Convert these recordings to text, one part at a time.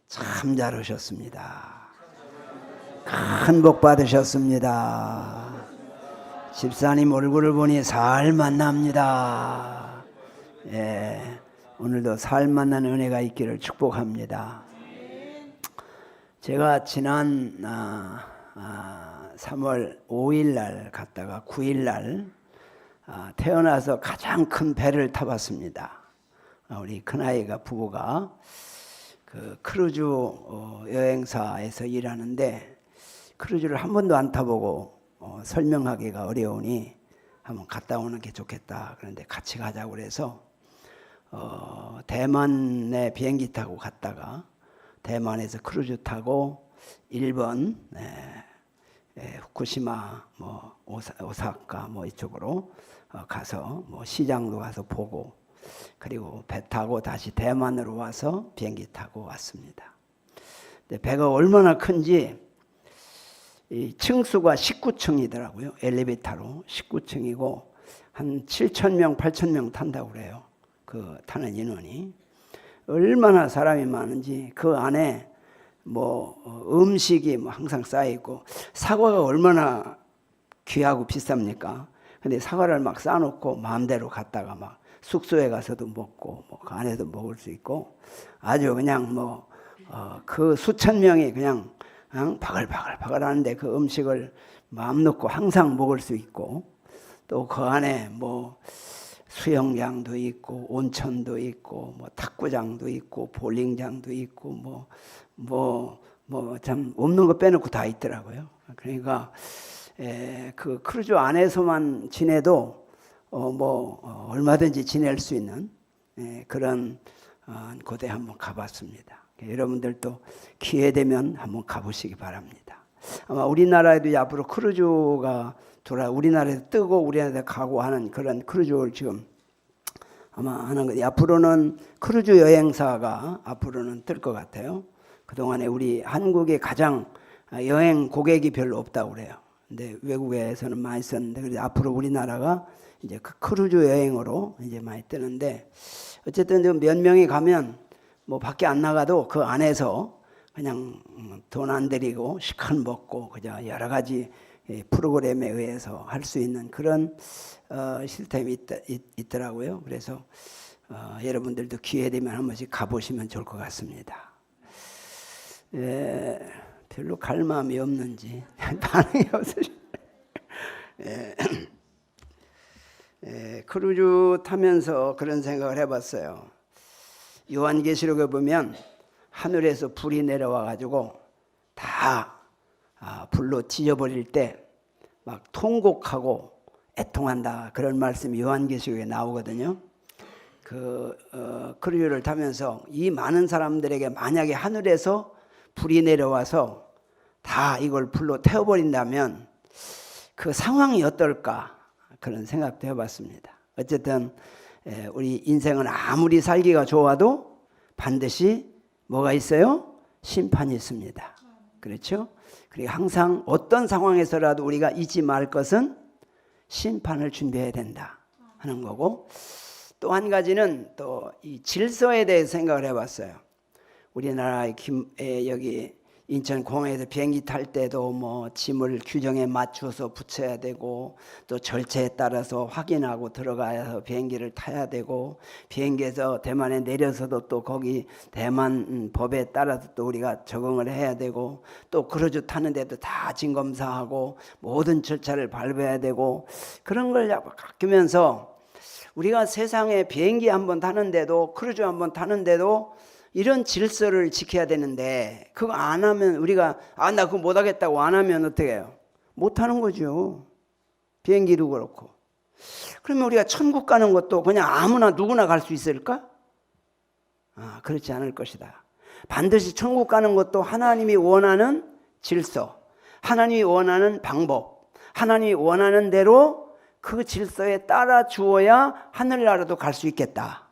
참 잘 오셨습니다. 큰 복 받으셨습니다. 집사님 얼굴을 보니 살 만납니다. 예, 오늘도 살 만나는 은혜가 있기를 축복합니다. 제가 지난 3월 5일 날 갔다가 9일 날 태어나서 가장 큰 배를 타봤습니다. 우리 큰아이가 부부가 그 크루즈 여행사에서 일하는데 크루즈를 한 번도 안 타보고 설명하기가 어려우니 한번 갔다 오는 게 좋겠다. 그런데 같이 가자고 그래서 대만에 비행기 타고 갔다가 대만에서 크루즈 타고 일본, 후쿠시마, 오사카 이쪽으로 가서 시장도 가서 보고, 그리고 배 타고 다시 대만으로 와서 비행기 타고 왔습니다. 근데 배가 얼마나 큰지 이 층수가 19층이더라고요. 엘리베이터로 19층이고 한 7,000명, 8,000명 탄다고 그래요. 그 타는 인원이 얼마나 사람이 많은지. 그 안에 음식이 항상 쌓여 있고, 사과가 얼마나 귀하고 비쌉니까? 근데 사과를 막 쌓아놓고 마음대로 갔다가 막 숙소에 가서도 먹고 그 안에도 먹을 수 있고, 아주 그냥 그 수천 명이 그냥 바글바글 하는데 그 음식을 마음 놓고 항상 먹을 수 있고, 또 그 안에 수영장도 있고 온천도 있고 탁구장도 있고 볼링장도 있고 참 없는 거 빼놓고 다 있더라고요. 그러니까 그 크루즈 안에서만 지내도 얼마든지 지낼 수 있는 그런 곳에 한번 가봤습니다. 여러분들도 기회 되면 한번 가보시기 바랍니다. 아마 우리나라에도 앞으로 크루즈가 우리나라에서 뜨고 우리나라에 가고 하는 그런 크루즈를 지금 아마 하는 거예요. 앞으로는 크루즈 여행사가 앞으로는 뜰 것 같아요. 그동안에 우리 한국에 가장 여행 고객이 별로 없다고 그래요. 근데 외국에서는 많이 썼는데, 그래서 앞으로 우리나라가 이제 그 크루즈 여행으로 이제 많이 뜨는데, 어쨌든 좀 몇 명이 가면 밖에 안 나가도 그 안에서 그냥 돈 안 들이고 시컷 먹고 그저 여러 가지 프로그램에 의해서 할 수 있는 그런 시스템이 있더라고요. 그래서 여러분들도 기회 되면 한 번씩 가보시면 좋을 것 같습니다. 별로 갈 마음이 없는지 반응이 없으시네. 크루즈 타면서 그런 생각을 해봤어요. 요한계시록에 보면 하늘에서 불이 내려와 가지고 다 불로 지져버릴 때 막 통곡하고 애통한다, 그런 말씀이 요한계시록에 나오거든요. 크루즈를 타면서 이 많은 사람들에게 만약에 하늘에서 불이 내려와서 다 이걸 불로 태워버린다면 그 상황이 어떨까, 그런 생각도 해봤습니다. 어쨌든 우리 인생은 아무리 살기가 좋아도 반드시 뭐가 있어요? 심판이 있습니다. 그렇죠? 그리고 항상 어떤 상황에서라도 우리가 잊지 말 것은 심판을 준비해야 된다 하는 거고, 또 한 가지는 또 이 질서에 대해서 생각을 해봤어요. 우리나라 여기 인천공항에서 비행기 탈 때도 짐을 규정에 맞춰서 붙여야 되고, 또 절차에 따라서 확인하고 들어가서 비행기를 타야 되고, 비행기에서 대만에 내려서도 또 거기 대만 법에 따라서 또 우리가 적응을 해야 되고, 또 크루즈 타는데도 다 진검사하고 모든 절차를 밟아야 되고, 그런 걸 바뀌면서 우리가 세상에 비행기 한번 타는데도 크루즈 한번 타는데도 이런 질서를 지켜야 되는데, 그거 안 하면 우리가 나 그거 못하겠다고 안 하면 어떻게 해요? 못하는 거죠. 비행기도 그렇고. 그러면 우리가 천국 가는 것도 그냥 아무나 누구나 갈 수 있을까? 그렇지 않을 것이다. 반드시 천국 가는 것도 하나님이 원하는 질서, 하나님이 원하는 방법, 하나님이 원하는 대로 그 질서에 따라 주어야 하늘나라도 갈 수 있겠다,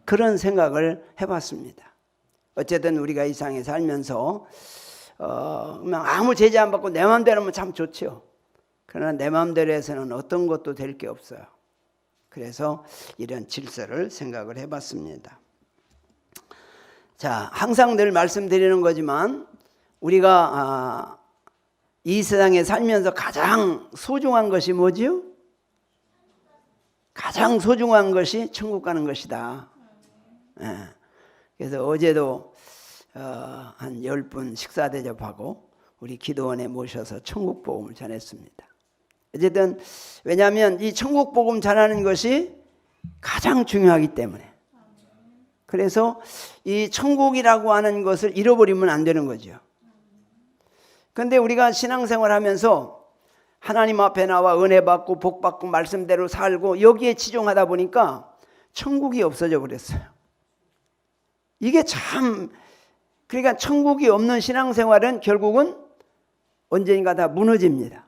그런 생각을 해봤습니다. 어쨌든 우리가 이 세상에 살면서 아무 제재 안 받고 내 마음대로 하면 참 좋죠. 그러나 내 마음대로 해서는 어떤 것도 될 게 없어요. 그래서 이런 질서를 생각을 해봤습니다. 자, 항상 늘 말씀드리는 거지만 우리가 이 세상에 살면서 가장 소중한 것이 뭐지요? 가장 소중한 것이 천국 가는 것이다. 예. 그래서 어제도 한 10분 식사 대접하고 우리 기도원에 모셔서 천국 복음을 전했습니다. 어쨌든 왜냐하면 이 천국 복음 전하는 것이 가장 중요하기 때문에. 그래서 이 천국이라고 하는 것을 잃어버리면 안 되는 거죠. 그런데 우리가 신앙생활 하면서 하나님 앞에 나와 은혜 받고 복 받고 말씀대로 살고 여기에 치중하다 보니까 천국이 없어져 버렸어요. 이게 참, 그러니까 천국이 없는 신앙생활은 결국은 언젠가 다 무너집니다.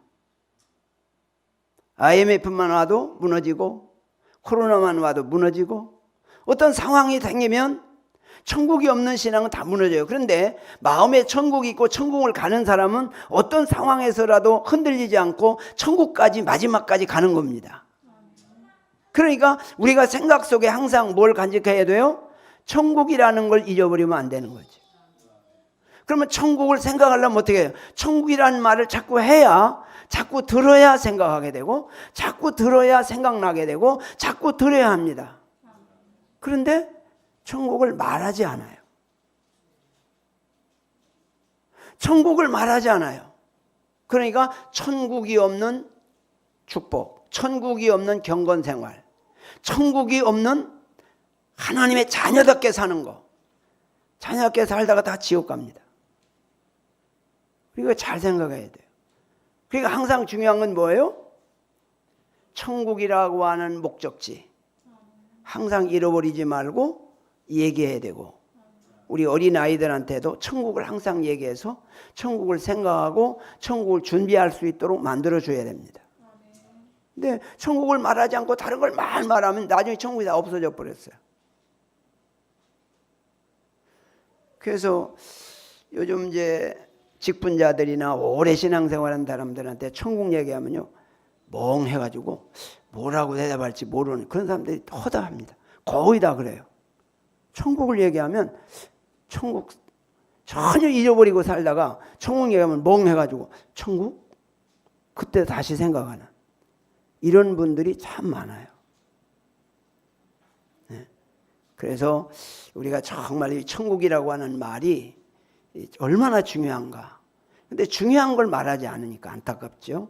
IMF만 와도 무너지고 코로나만 와도 무너지고 어떤 상황이 생기면 천국이 없는 신앙은 다 무너져요. 그런데 마음에 천국이 있고 천국을 가는 사람은 어떤 상황에서라도 흔들리지 않고 천국까지 마지막까지 가는 겁니다. 그러니까 우리가 생각 속에 항상 뭘 간직해야 돼요? 천국이라는 걸 잊어버리면 안 되는 거지. 그러면 천국을 생각하려면 어떻게 해요? 천국이라는 말을 자꾸 해야, 자꾸 들어야 생각하게 되고, 자꾸 들어야 생각나게 되고, 자꾸 들어야 합니다. 그런데 천국을 말하지 않아요. 천국을 말하지 않아요. 그러니까 천국이 없는 축복, 천국이 없는 경건생활, 천국이 없는 하나님의 자녀답게 사는 거, 자녀답게 살다가 다 지옥 갑니다. 이거 잘 생각해야 돼요. 그러니까 항상 중요한 건 뭐예요? 천국이라고 하는 목적지 항상 잃어버리지 말고 얘기해야 되고, 우리 어린아이들한테도 천국을 항상 얘기해서 천국을 생각하고 천국을 준비할 수 있도록 만들어줘야 됩니다. 근데 천국을 말하지 않고 다른 걸 말하면 나중에 천국이 다 없어져 버렸어요. 그래서 요즘 이제 직분자들이나 오래 신앙생활한 사람들한테 천국 얘기하면요 멍해가지고 뭐라고 대답할지 모르는 그런 사람들이 허다합니다. 거의 다 그래요. 천국을 얘기하면 천국 전혀 잊어버리고 살다가 천국 얘기하면 멍해가지고 천국? 그때 다시 생각하는 이런 분들이 참 많아요. 네. 그래서 우리가 정말 이 천국이라고 하는 말이 얼마나 중요한가. 근데 중요한 걸 말하지 않으니까 안타깝죠.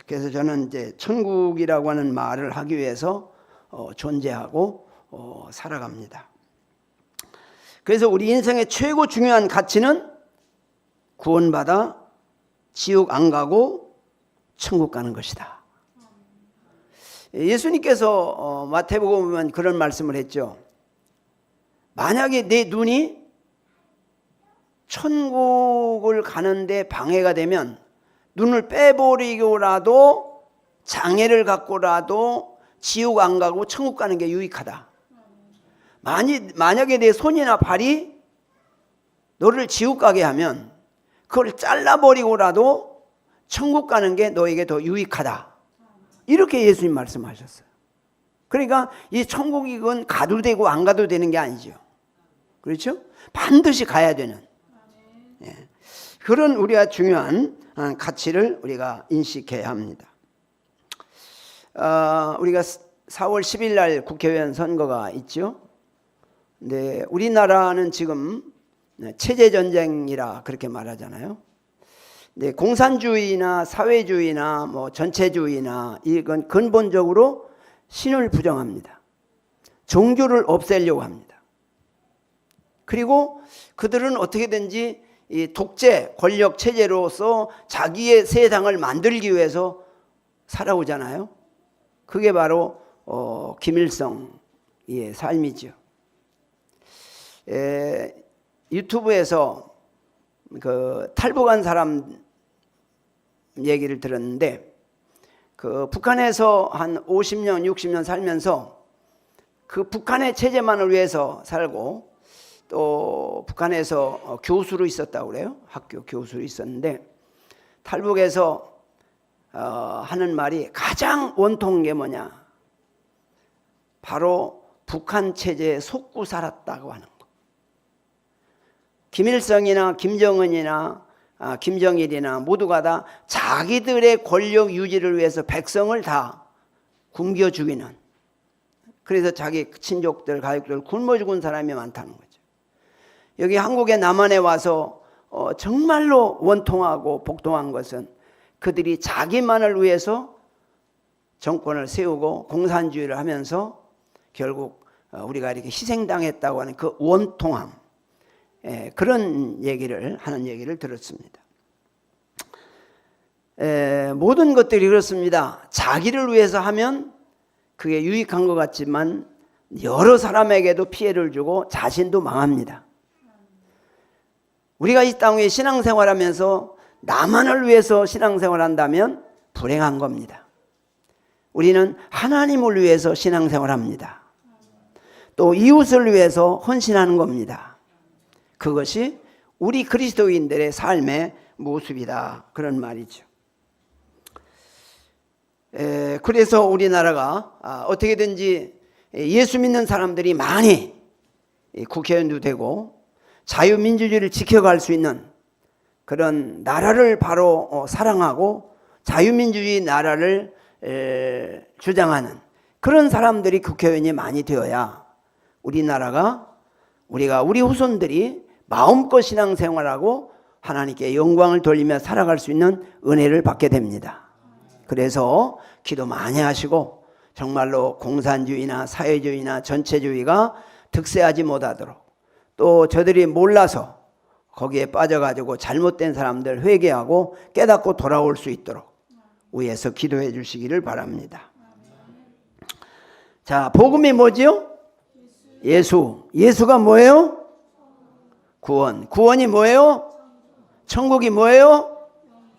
그래서 저는 이제 천국이라고 하는 말을 하기 위해서 존재하고 살아갑니다. 그래서 우리 인생의 최고 중요한 가치는 구원받아 지옥 안 가고 천국 가는 것이다. 예수님께서 마태복음 보면 그런 말씀을 했죠. 만약에 내 눈이 천국을 가는데 방해가 되면 눈을 빼버리고라도 장애를 갖고라도 지옥 안 가고 천국 가는 게 유익하다. 만약에 내 손이나 발이 너를 지옥 가게 하면 그걸 잘라버리고라도 천국 가는 게 너에게 더 유익하다. 이렇게 예수님 말씀하셨어요. 그러니까 이 천국은 가도 되고 안 가도 되는 게 아니죠. 그렇죠? 반드시 가야 되는 그런 우리가 중요한 가치를 우리가 인식해야 합니다. 우리가 4월 10일 날 국회의원 선거가 있죠. 네, 우리나라는 지금 체제전쟁이라 그렇게 말하잖아요. 네, 공산주의나 사회주의나 뭐 전체주의나 이건 근본적으로 신을 부정합니다. 종교를 없애려고 합니다. 그리고 그들은 어떻게든지 이 독재 권력 체제로서 자기의 세상을 만들기 위해서 살아오잖아요. 그게 바로 김일성의 삶이죠. 유튜브에서 그 탈북한 사람 얘기를 들었는데 그 북한에서 한 50년, 60년 살면서 그 북한의 체제만을 위해서 살고 또 북한에서 교수로 있었다고 그래요. 학교 교수로 있었는데 탈북해서 하는 말이 가장 원통한 게 뭐냐? 바로 북한 체제에 속고 살았다고 하는 거. 김일성이나 김정은이나 김정일이나 모두가 다 자기들의 권력 유지를 위해서 백성을 다 굶겨 죽이는, 그래서 자기 친족들 가족들 굶어 죽은 사람이 많다는 거죠. 여기 한국의 남한에 와서 정말로 원통하고 복통한 것은 그들이 자기만을 위해서 정권을 세우고 공산주의를 하면서 결국 우리가 이렇게 희생당했다고 하는 그 원통함, 그런 얘기를 하는 얘기를 들었습니다. 모든 것들이 그렇습니다. 자기를 위해서 하면 그게 유익한 것 같지만 여러 사람에게도 피해를 주고 자신도 망합니다. 우리가 이 땅에 신앙생활하면서 나만을 위해서 신앙생활한다면 불행한 겁니다. 우리는 하나님을 위해서 신앙생활합니다. 또 이웃을 위해서 헌신하는 겁니다. 그것이 우리 그리스도인들의 삶의 모습이다, 그런 말이죠. 그래서 우리나라가 어떻게든지 예수 믿는 사람들이 많이 국회의원도 되고 자유민주주의를 지켜갈 수 있는 그런 나라를 바로 사랑하고 자유민주주의 나라를 주장하는 그런 사람들이 국회의원이 많이 되어야 우리나라가, 우리 후손들이 마음껏 신앙생활하고 하나님께 영광을 돌리며 살아갈 수 있는 은혜를 받게 됩니다. 그래서 기도 많이 하시고 정말로 공산주의나 사회주의나 전체주의가 득세하지 못하도록, 또 저들이 몰라서 거기에 빠져가지고 잘못된 사람들 회개하고 깨닫고 돌아올 수 있도록 위에서 기도해 주시기를 바랍니다. 자, 복음이 뭐지요? 예수가 뭐예요? 구원. 구원이 뭐예요? 천국이 뭐예요?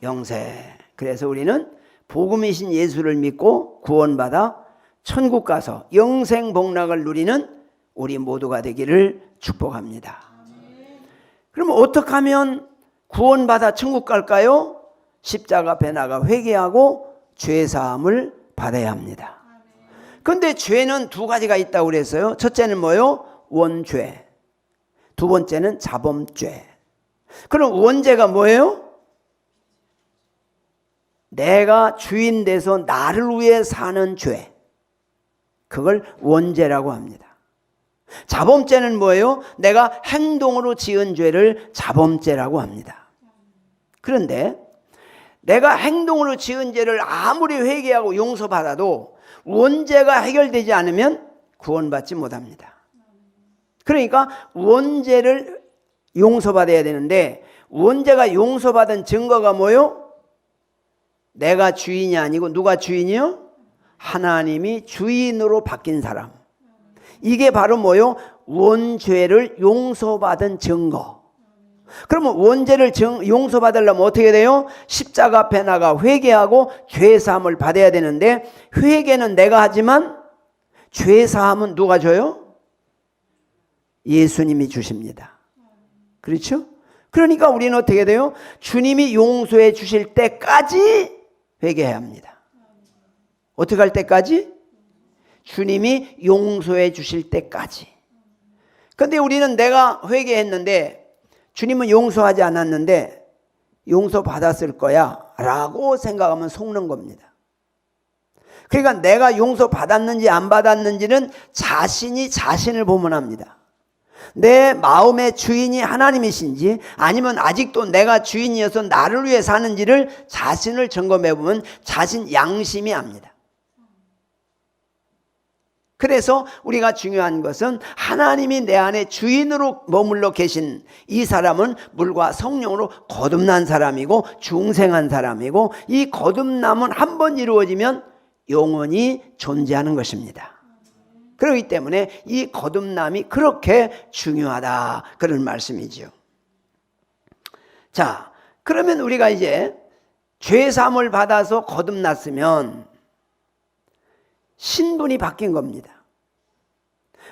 영생. 그래서 우리는 복음이신 예수를 믿고 구원받아 천국 가서 영생 복락을 누리는 우리 모두가 되기를 축복합니다. 그럼 어떻게 하면 구원받아 천국 갈까요? 십자가 앞에 나가 회개하고 죄사함을 받아야 합니다. 그런데 죄는 두 가지가 있다고 그랬어요. 첫째는 뭐예요? 원죄. 두 번째는 자범죄. 그럼 원죄가 뭐예요? 내가 주인 돼서 나를 위해 사는 죄. 그걸 원죄라고 합니다. 자범죄는 뭐예요? 내가 행동으로 지은 죄를 자범죄라고 합니다. 그런데 내가 행동으로 지은 죄를 아무리 회개하고 용서받아도 원죄가 해결되지 않으면 구원받지 못합니다. 그러니까 원죄를 용서받아야 되는데, 원죄가 용서받은 증거가 뭐예요? 내가 주인이 아니고 누가 주인이요? 하나님이 주인으로 바뀐 사람. 이게 바로 뭐예요? 원죄를 용서받은 증거. 그러면 원죄를 용서받으려면 어떻게 돼요? 십자가 앞에 나가 회개하고 죄사함을 받아야 되는데, 회개는 내가 하지만 죄사함은 누가 줘요? 예수님이 주십니다. 그렇죠? 그러니까 우리는 어떻게 돼요? 주님이 용서해 주실 때까지 회개해야 합니다. 어떻게 할 때까지? 주님이 용서해 주실 때까지. 그런데 우리는 내가 회개했는데 주님은 용서하지 않았는데 용서받았을 거야 라고 생각하면 속는 겁니다. 그러니까 내가 용서받았는지 안 받았는지는 자신이 자신을 보면 합니다. 내 마음의 주인이 하나님이신지 아니면 아직도 내가 주인이어서 나를 위해 사는지를 자신을 점검해 보면 자신 양심이 압니다. 그래서 우리가 중요한 것은 하나님이 내 안에 주인으로 머물러 계신 이 사람은 물과 성령으로 거듭난 사람이고 중생한 사람이고, 이 거듭남은 한 번 이루어지면 영원히 존재하는 것입니다. 그렇기 때문에 이 거듭남이 그렇게 중요하다, 그런 말씀이죠. 자, 그러면 우리가 이제 죄사함을 받아서 거듭났으면 신분이 바뀐 겁니다.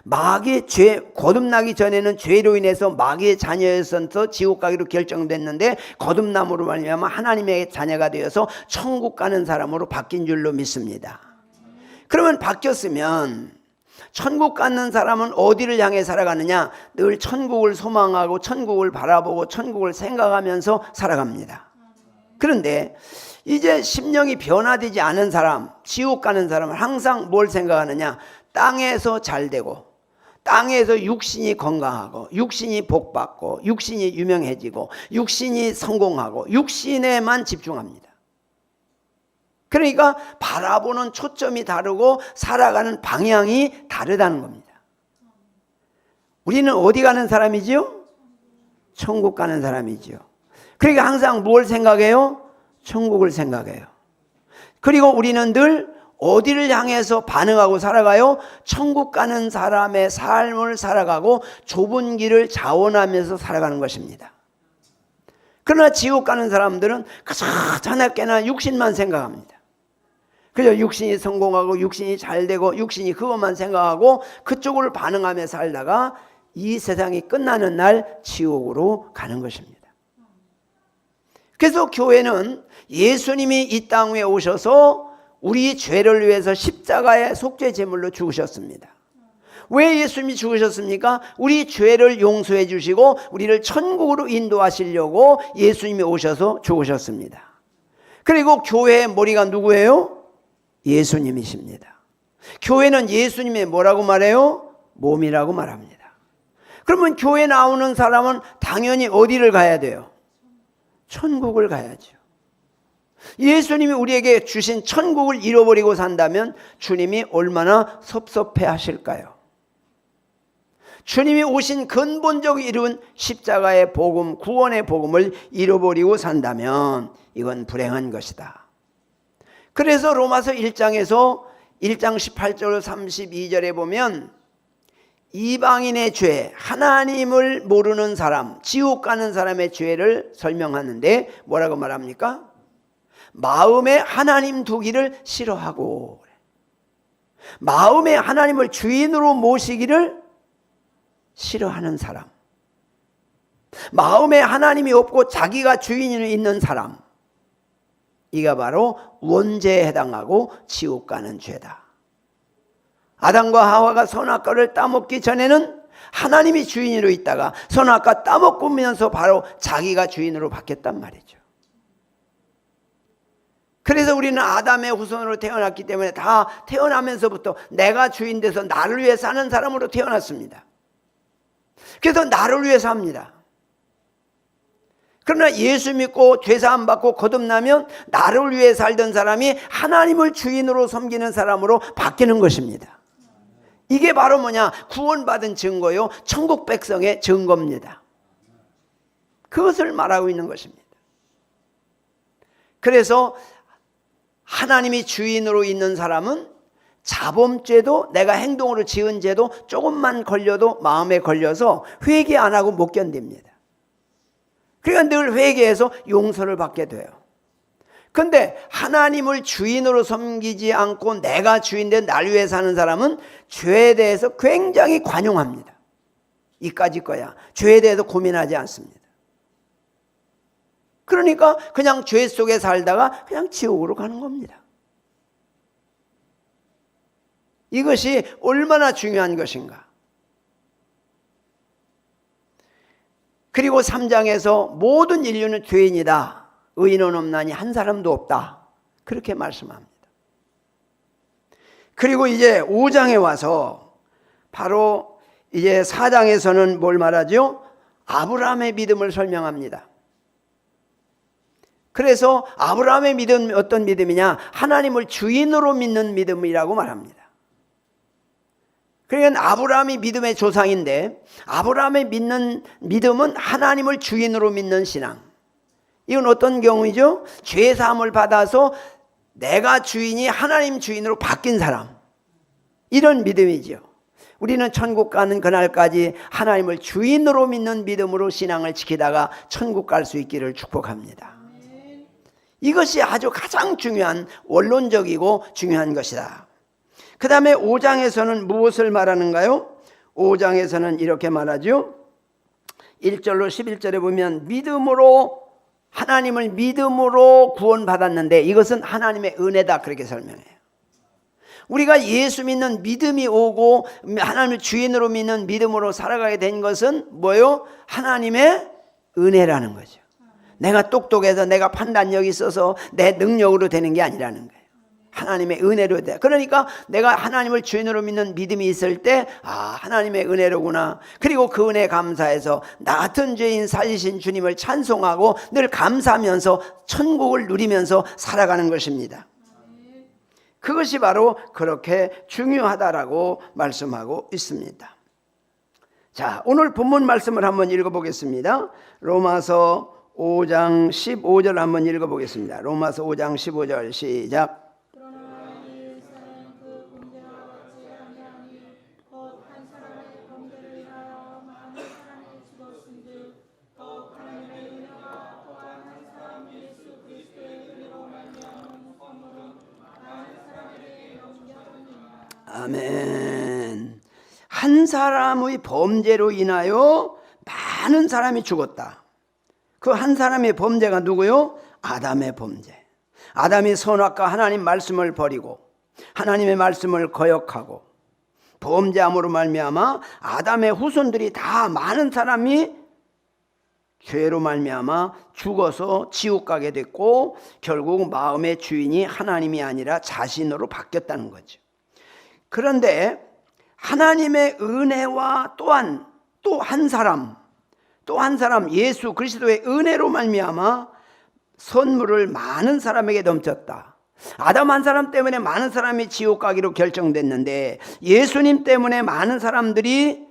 마귀의 거듭나기 전에는 죄로 인해서 마귀의 자녀였어서 지옥 가기로 결정됐는데, 거듭남으로 말미암아 하나님의 자녀가 되어서 천국 가는 사람으로 바뀐 줄로 믿습니다. 그러면 바뀌었으면 천국 갖는 사람은 어디를 향해 살아가느냐? 늘 천국을 소망하고 천국을 바라보고 천국을 생각하면서 살아갑니다. 그런데 이제 심령이 변화되지 않은 사람, 지옥 가는 사람은 항상 뭘 생각하느냐? 땅에서 잘 되고, 땅에서 육신이 건강하고, 육신이 복받고, 육신이 유명해지고, 육신이 성공하고, 육신에만 집중합니다. 그러니까 바라보는 초점이 다르고 살아가는 방향이 다르다는 겁니다. 우리는 어디 가는 사람이지요? 천국 가는 사람이지요. 그러니까 항상 뭘 생각해요? 천국을 생각해요. 그리고 우리는 늘 어디를 향해서 반응하고 살아가요? 천국 가는 사람의 삶을 살아가고 좁은 길을 자원하면서 살아가는 것입니다. 그러나 지옥 가는 사람들은 가자나깨나 육신만 생각합니다. 그저 육신이 성공하고 육신이 잘 되고 육신이 그것만 생각하고 그쪽으로 반응하며 살다가 이 세상이 끝나는 날 지옥으로 가는 것입니다. 그래서 교회는 예수님이 이 땅 위에 오셔서 우리 죄를 위해서 십자가의 속죄 제물로 죽으셨습니다. 왜 예수님이 죽으셨습니까? 우리 죄를 용서해 주시고 우리를 천국으로 인도하시려고 예수님이 오셔서 죽으셨습니다. 그리고 교회의 머리가 누구예요? 예수님이십니다. 교회는 예수님의 뭐라고 말해요? 몸이라고 말합니다. 그러면 교회 나오는 사람은 당연히 어디를 가야 돼요? 천국을 가야죠. 예수님이 우리에게 주신 천국을 잃어버리고 산다면 주님이 얼마나 섭섭해 하실까요? 주님이 오신 근본적 이룬 십자가의 복음, 구원의 복음을 잃어버리고 산다면 이건 불행한 것이다. 그래서 로마서 1장에서 1장 18절 32절에 보면 이방인의 죄, 하나님을 모르는 사람, 지옥 가는 사람의 죄를 설명하는데 뭐라고 말합니까? 마음에 하나님 두기를 싫어하고, 마음에 하나님을 주인으로 모시기를 싫어하는 사람, 마음에 하나님이 없고 자기가 주인이 있는 사람, 이가 바로 원죄에 해당하고 지옥 가는 죄다. 아담과 하와가 선악과를 따먹기 전에는 하나님이 주인으로 있다가 선악과 따먹으면서 바로 자기가 주인으로 바뀌었단 말이죠. 그래서 우리는 아담의 후손으로 태어났기 때문에 다 태어나면서부터 내가 주인 돼서 나를 위해 사는 사람으로 태어났습니다. 그래서 나를 위해 삽니다. 그러나 예수 믿고 죄사함 받고 거듭나면 나를 위해 살던 사람이 하나님을 주인으로 섬기는 사람으로 바뀌는 것입니다. 이게 바로 뭐냐? 구원받은 증거요, 천국 백성의 증거입니다. 그것을 말하고 있는 것입니다. 그래서 하나님이 주인으로 있는 사람은 자범죄도, 내가 행동으로 지은 죄도 조금만 걸려도 마음에 걸려서 회개 안 하고 못 견딥니다. 그러니까 늘 회개해서 용서를 받게 돼요. 근데 하나님을 주인으로 섬기지 않고 내가 주인된 날 위해 사는 사람은 죄에 대해서 굉장히 관용합니다. 이까짓 거야. 죄에 대해서 고민하지 않습니다. 그러니까 그냥 죄 속에 살다가 그냥 지옥으로 가는 겁니다. 이것이 얼마나 중요한 것인가. 그리고 3장에서 모든 인류는 죄인이다. 의인은 없나니 한 사람도 없다. 그렇게 말씀합니다. 그리고 이제 5장에 와서 바로 이제 4장에서는 뭘 말하죠? 아브라함의 믿음을 설명합니다. 그래서 아브라함의 믿음이 어떤 믿음이냐? 하나님을 주인으로 믿는 믿음이라고 말합니다. 그러니까 아브라함이 믿음의 조상인데 아브라함의 믿는 믿음은 하나님을 주인으로 믿는 신앙. 이건 어떤 경우이죠? 죄사함을 받아서 내가 주인이 하나님 주인으로 바뀐 사람, 이런 믿음이죠. 우리는 천국 가는 그날까지 하나님을 주인으로 믿는 믿음으로 신앙을 지키다가 천국 갈 수 있기를 축복합니다. 이것이 아주 가장 중요한 원론적이고 중요한 것이다. 그 다음에 5장에서는 무엇을 말하는가요? 5장에서는 이렇게 말하죠. 1절로 11절에 보면 믿음으로, 하나님을 믿음으로 구원받았는데 이것은 하나님의 은혜다, 그렇게 설명해요. 우리가 예수 믿는 믿음이 오고 하나님을 주인으로 믿는 믿음으로 살아가게 된 것은 뭐요? 하나님의 은혜라는 거죠. 내가 똑똑해서 내가 판단력이 있어서 내 능력으로 되는 게 아니라는 거예요. 하나님의 은혜로 돼. 그러니까 내가 하나님을 주인으로 믿는 믿음이 있을 때 하나님의 은혜로구나. 그리고 그 은혜에 감사해서 나 같은 죄인 살리신 주님을 찬송하고 늘 감사하면서 천국을 누리면서 살아가는 것입니다. 그것이 바로 그렇게 중요하다라고 말씀하고 있습니다. 자, 오늘 본문 말씀을 한번 읽어보겠습니다. 로마서 5장 15절 한번 읽어보겠습니다. 로마서 5장 15절 시작. 아멘. 한 사람의 범죄로 인하여 많은 사람이 죽었다. 그 한 사람의 범죄가 누구요? 아담의 범죄. 아담이 선악과 하나님 말씀을 버리고 하나님의 말씀을 거역하고 범죄함으로 말미암아 아담의 후손들이 다 많은 사람이 죄로 말미암아 죽어서 지옥 가게 됐고 결국 마음의 주인이 하나님이 아니라 자신으로 바뀌었다는 거죠. 그런데 하나님의 은혜와 또한 또 한 사람 예수 그리스도의 은혜로 말미암아 선물을 많은 사람에게 넘쳤다. 아담 한 사람 때문에 많은 사람이 지옥 가기로 결정됐는데 예수님 때문에 많은 사람들이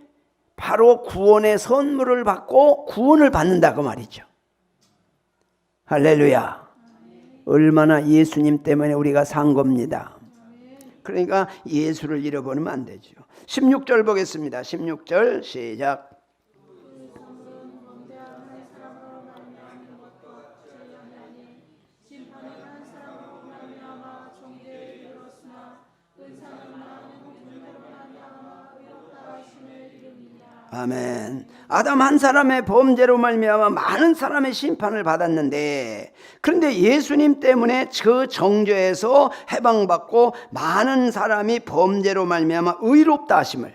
바로 구원의 선물을 받고 구원을 받는다 그 말이죠. 할렐루야. 얼마나 예수님 때문에 우리가 산 겁니다. 그러니까 예수를 잃어버리면 안 되죠. 16절 보겠습니다. 16절 시작. 아멘. 아담 한 사람의 범죄로 말미암아 많은 사람의 심판을 받았는데 그런데 예수님 때문에 그 정죄에서 해방받고 많은 사람이 범죄로 말미암아 의롭다 하심을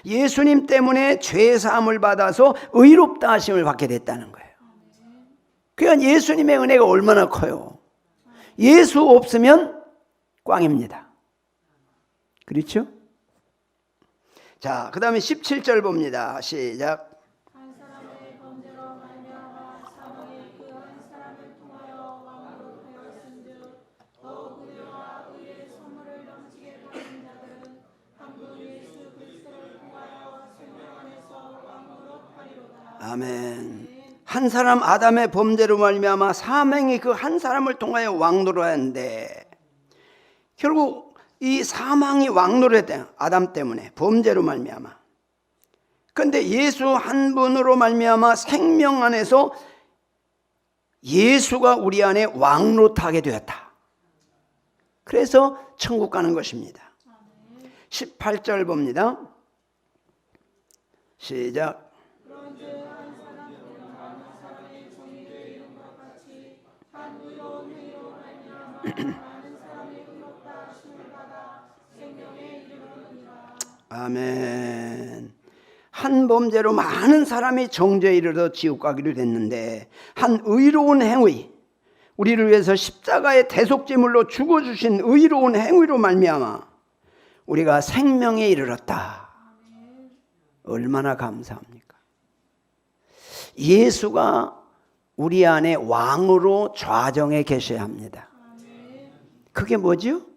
예수님 때문에 죄사함을 받아서 의롭다 하심을 받게 됐다는 거예요. 그러니까 예수님의 은혜가 얼마나 커요. 예수 없으면 꽝입니다. 그렇죠? 자, 그 다음에 17절 봅니다. 시작. 한 사람의 범죄로 말미암아 사망이 그 한 사람을 통하여 왕으로 되었은즉 더욱 의와 의의 선물을 넘치게 받은 자들은 한 분 예수 그리스도를 통하여 생명 안에서 왕으로 하리로다. 아멘. 한 사람 아담의 범죄로 말미암아 사망이 그 한 사람을 통하여 왕노로 하는데 결국 이 사망이 왕노릇된 아담 때문에 범죄로 말미암아. 그런데 예수 한 분으로 말미암아 생명 안에서 예수가 우리 안에 왕노릇하게 되었다. 그래서 천국 가는 것입니다. 18절 봅니다. 시작. 아멘. 한 범죄로 많은 사람이 정죄에 이르러 지옥 가기로 됐는데 한 의로운 행위, 우리를 위해서 십자가의 대속제물로 죽어주신 의로운 행위로 말미암아 우리가 생명에 이르렀다. 얼마나 감사합니까? 예수가 우리 안에 왕으로 좌정해 계셔야 합니다. 그게 뭐죠?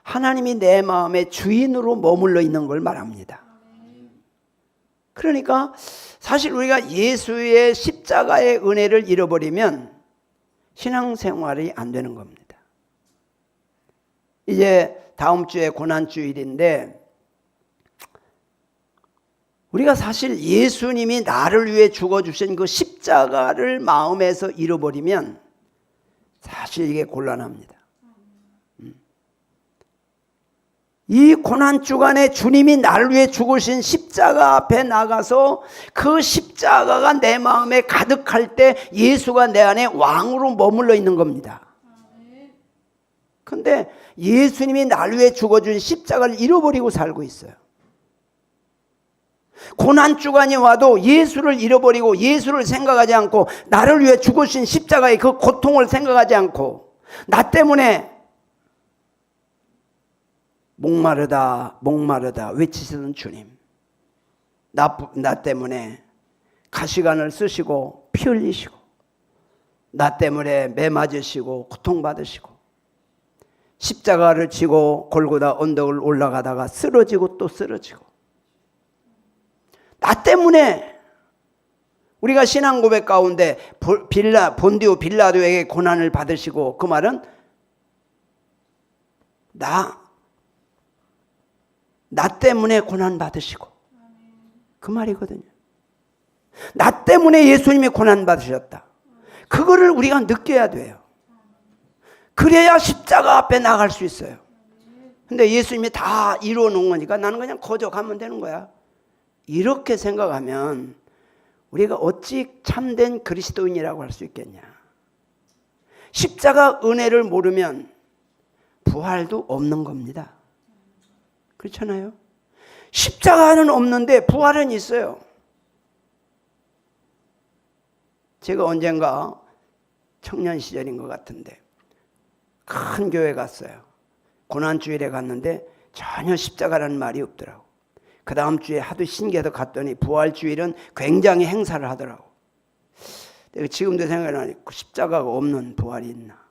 하나님이 내 마음의 주인으로 머물러 있는 걸 말합니다. 그러니까 사실 우리가 예수의 십자가의 은혜를 잃어버리면 신앙생활이 안 되는 겁니다. 이제 다음 주에 고난주일인데 우리가 사실 예수님이 나를 위해 죽어주신 그 십자가를 마음에서 잃어버리면 사실 이게 곤란합니다. 이 고난주간에 주님이 나를 위해 죽으신 십자가 앞에 나가서 그 십자가가 내 마음에 가득할 때 예수가 내 안에 왕으로 머물러 있는 겁니다. 근데 예수님이 날 위해 죽어준 십자가를 잃어버리고 살고 있어요. 고난주간이 와도 예수를 잃어버리고 예수를 생각하지 않고 나를 위해 죽으신 십자가의 그 고통을 생각하지 않고 나 때문에 목마르다 목마르다 외치시던 주님, 나 때문에 가시관을 쓰시고 피 흘리시고 나 때문에 매 맞으시고 고통받으시고 십자가를 지고 골고다 언덕을 올라가다가 쓰러지고 또 쓰러지고 나 때문에 우리가 신앙 고백 가운데 본디오 빌라도에게 고난을 받으시고, 그 말은 나 때문에 고난 받으시고 그 말이거든요. 나 때문에 예수님이 고난 받으셨다. 그거를 우리가 느껴야 돼요. 그래야 십자가 앞에 나갈 수 있어요. 근데 예수님이 다 이루어 놓은 거니까 나는 그냥 거저 가면 되는 거야. 이렇게 생각하면 우리가 어찌 참된 그리스도인이라고 할 수 있겠냐. 십자가 은혜를 모르면 부활도 없는 겁니다. 그렇잖아요. 십자가는 없는데 부활은 있어요. 제가 언젠가 청년 시절인 것 같은데 큰 교회 갔어요. 고난주일에 갔는데 전혀 십자가라는 말이 없더라고. 그 다음 주에 하도 신기해서 갔더니 부활주일은 굉장히 행사를 하더라고. 내가 지금도 생각나니 십자가가 없는 부활이 있나.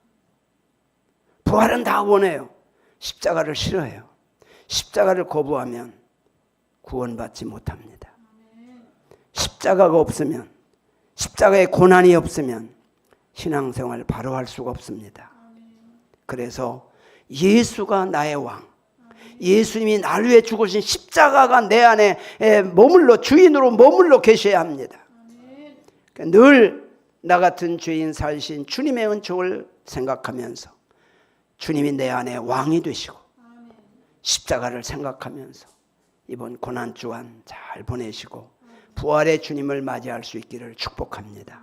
부활은 다 원해요. 십자가를 싫어해요. 십자가를 거부하면 구원받지 못합니다. 십자가가 없으면, 십자가의 고난이 없으면 신앙생활을 바로 할 수가 없습니다. 그래서 예수가 나의 왕, 예수님이 나를 위해 죽으신 십자가가 내 안에 머물러 주인으로 머물러 계셔야 합니다. 늘 나 같은 죄인 살신 주님의 은총을 생각하면서 주님이 내 안에 왕이 되시고 십자가를 생각하면서 이번 고난주간 잘 보내시고 부활의 주님을 맞이할 수 있기를 축복합니다.